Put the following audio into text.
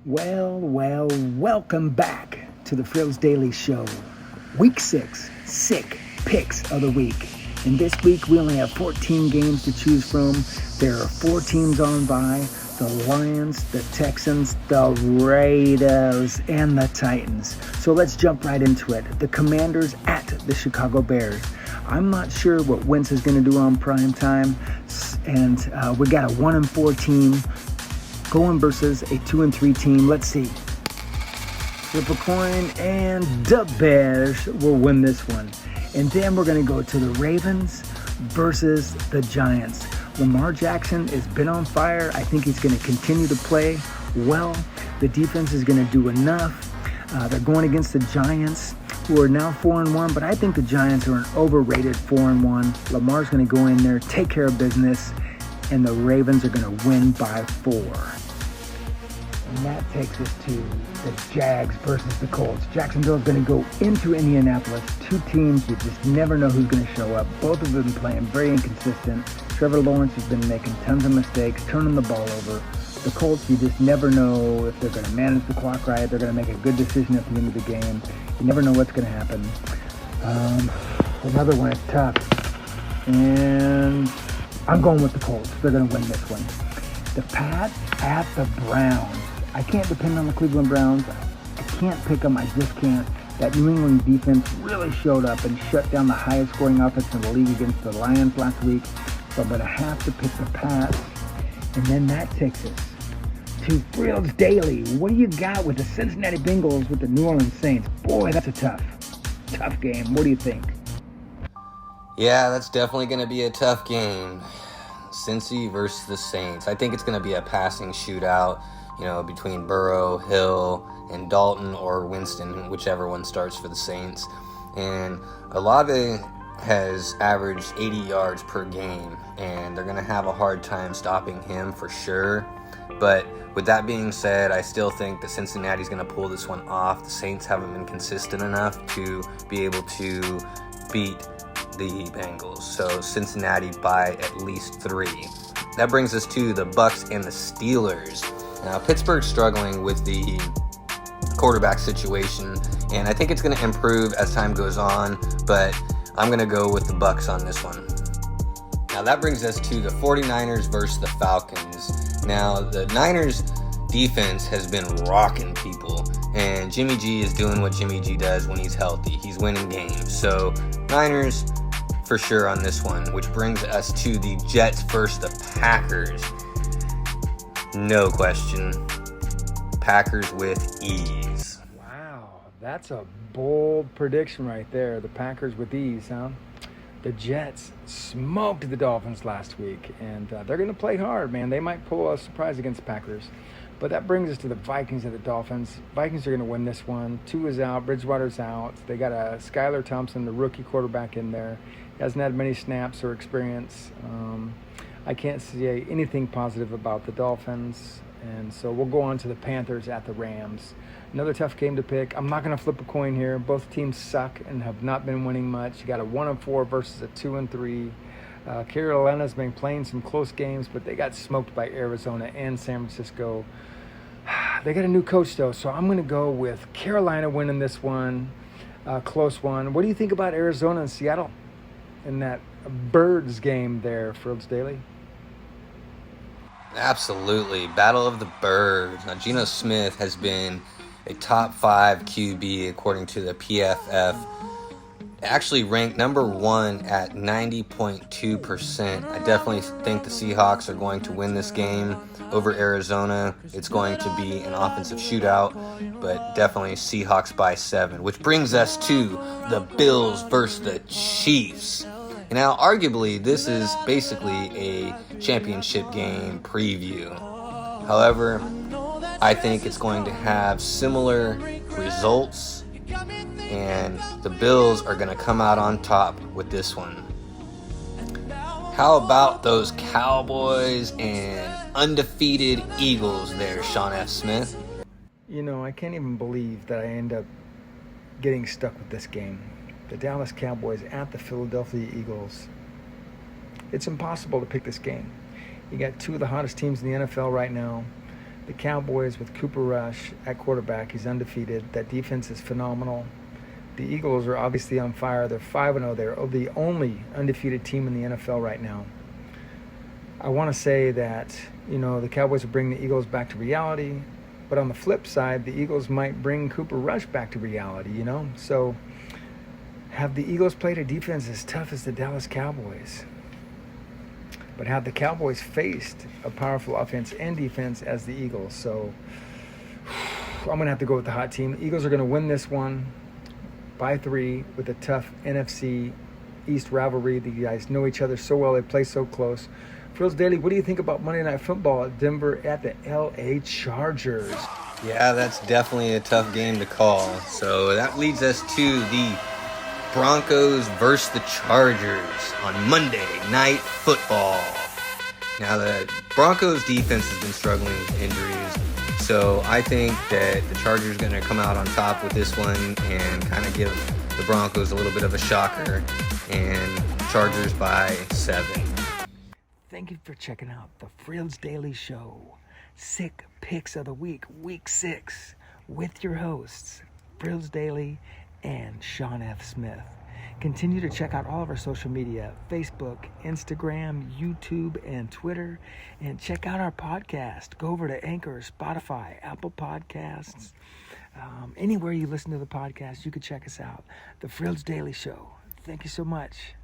Welcome back to the Frills Daily Show. Week 6, sick picks of the week. And this week we only have 14 games to choose from. There are 4 teams on bye: the Lions, the Texans, the Raiders, and the Titans. So let's jump right into it. The Commanders at the Chicago Bears. I'm not sure what Wentz is going to do on prime time. And we got a 1-4 team going versus a 2-3 team. Let's see. Flip a coin, and the Bears will win this one. And then we're going to go to the Ravens versus the Giants. Lamar Jackson has been on fire. I think he's going to continue to play well. The defense is going to do enough. They're going against the Giants, who are now 4-1, but I think the Giants are an overrated 4-1. Lamar's going to go in there, take care of business, and the Ravens are going to win by 4. And that takes us to the Jags versus the Colts. Jacksonville's going to go into Indianapolis. 2 teams, you just never know who's going to show up. Both of them playing very inconsistent. Trevor Lawrence has been making tons of mistakes, turning the ball over. The Colts, you just never know if they're going to manage the clock right. They're going to make a good decision at the end of the game. You never know what's going to happen. Another one is tough. And I'm going with the Colts. They're going to win this one. The Pats at the Browns. I can't depend on the Cleveland Browns. I can't pick them. I just can't. That New England defense really showed up and shut down the highest scoring offense in the league against the Lions last week. So I'm going to have to pick the Pats. And then that takes us to Frills Daily. What do you got with the Cincinnati Bengals with the New Orleans Saints? Boy, that's a tough game. What do you think? Yeah, that's definitely going to be a tough game. Cincy versus the Saints. I think it's going to be a passing shootout, between Burrow, Hill, and Dalton, or Winston, whichever one starts for the Saints. And Olave has averaged 80 yards per game, and they're going to have a hard time stopping him for sure. But with that being said, I still think that Cincinnati's going to pull this one off. The Saints haven't been consistent enough to be able to beat the Bengals. So Cincinnati by at least 3. That brings us to the Bucs and the Steelers. Now, Pittsburgh's struggling with the quarterback situation, and I think it's going to improve as time goes on, but I'm going to go with the Bucs on this one. Now, that brings us to the 49ers versus the Falcons. Now, the Niners defense has been rocking people, and Jimmy G is doing what Jimmy G does when he's healthy. He's winning games. So, Niners for sure on this one, which brings us to the Jets versus the Packers. No question. Packers with ease. Wow, that's a bold prediction right there. The Packers with ease, huh? The Jets smoked the Dolphins last week, and they're going to play hard, man. They might pull a surprise against the Packers. But that brings us to the Vikings and the Dolphins. Vikings are going to win this one. Tua is out. Bridgewater's out. They got a Skylar Thompson, the rookie quarterback, in there. He hasn't had many snaps or experience. I can't say anything positive about the Dolphins. And so we'll go on to the Panthers at the Rams. Another tough game to pick. I'm not going to flip a coin here. Both teams suck and have not been winning much. You got a 1-4 versus a 2-3. Carolina's been playing some close games, but they got smoked by Arizona and San Francisco. They got a new coach, though, so I'm going to go with Carolina winning this one. Close one. What do you think about Arizona and Seattle in that Birds game there, Frills Daily? Absolutely. Battle of the Birds. Now, Geno Smith has been a top 5 QB according to the PFF. Actually ranked number 1 at 90.2%. I definitely think the Seahawks are going to win this game over Arizona. It's going to be an offensive shootout, but definitely Seahawks by 7, which brings us to the Bills versus the Chiefs. Now, arguably, this is basically a championship game preview. However, I think it's going to have similar results, and the Bills are going to come out on top with this one. How about those Cowboys and undefeated Eagles there, Sean F. Smith? I can't even believe that I end up getting stuck with this game. The Dallas Cowboys at the Philadelphia Eagles. It's impossible to pick this game. You got 2 of the hottest teams in the NFL right now. the Cowboys with Cooper Rush at quarterback. He's undefeated. That defense is phenomenal. The Eagles are obviously on fire. They're 5-0. They're the only undefeated team in the NFL right now. I want to say that, the Cowboys will bring the Eagles back to reality. But on the flip side, the Eagles might bring Cooper Rush back to reality, So have the Eagles played a defense as tough as the Dallas Cowboys? But have the Cowboys faced a powerful offense and defense as the Eagles? So I'm going to have to go with the hot team. The Eagles are going to win this one by 3 with a tough NFC East rivalry. The guys know each other so well. They play so close. Frills Daily, what do you think about Monday Night Football at Denver at the LA Chargers? Yeah, that's definitely a tough game to call. So that leads us to the Broncos versus the Chargers on Monday Night Football. Now, the Broncos defense has been struggling with injuries, so I think that the Chargers are going to come out on top with this one and kind of give the Broncos a little bit of a shocker, and Chargers by 7. Thank you for checking out the Frills Daily Show. Sick Picks of the Week, Week 6, with your hosts, Frills Daily and Sean F. Smith. Continue to check out all of our social media, Facebook, Instagram, YouTube, and Twitter. And check out our podcast. Go over to Anchor, Spotify, Apple Podcasts. Anywhere you listen to the podcast, you can check us out. The Frills Daily Show. Thank you so much.